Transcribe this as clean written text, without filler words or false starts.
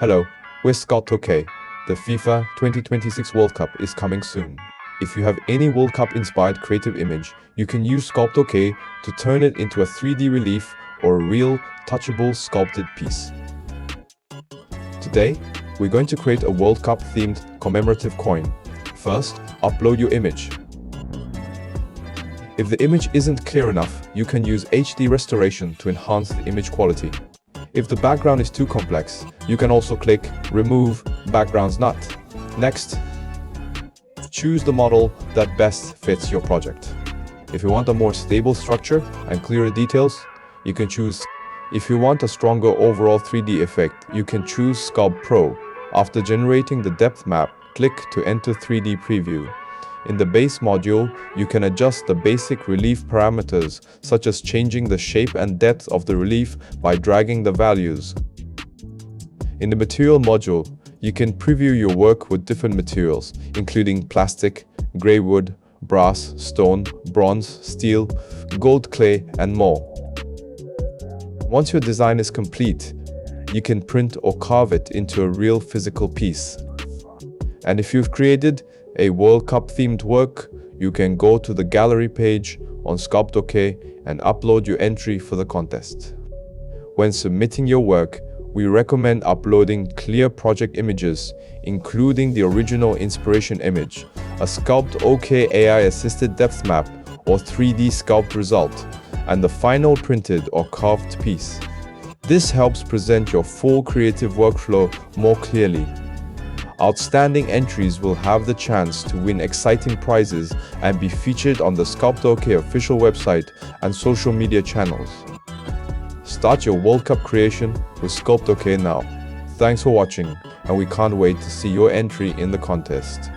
Hello, we're SculptOK. The FIFA 2026 World Cup is coming soon. If you have any World Cup inspired creative image, you can use SculptOK to turn it into a 3D relief or a real, touchable, sculpted piece. Today, we're going to create a World Cup themed commemorative coin. First, upload your image. If the image isn't clear enough, you can use HD restoration to enhance the image quality. If the background is too complex, you can also click Remove Backgrounds Not. Next, choose the model that best fits your project. If you want a more stable structure and clearer details, you can choose. If you want a stronger overall 3D effect, you can choose Sculpt Pro. After generating the depth map, click to enter 3D preview. In the base module, you can adjust the basic relief parameters, such as changing the shape and depth of the relief by dragging the values. In the material module, you can preview your work with different materials, including plastic, grey wood, brass, stone, bronze, steel, gold clay, and more. Once your design is complete, you can print or carve it into a real physical piece. And if you've created a World Cup themed work, you can go to the gallery page on SculptOK and upload your entry for the contest. When submitting your work, we recommend uploading clear project images, including the original inspiration image, a SculptOK AI-assisted depth map or 3D sculpt result, and the final printed or carved piece. This helps present your full creative workflow more clearly. Outstanding entries will have the chance to win exciting prizes and be featured on the SculptOK official website and social media channels. Start your World Cup creation with SculptOK now. Thanks for watching, and we can't wait to see your entry in the contest.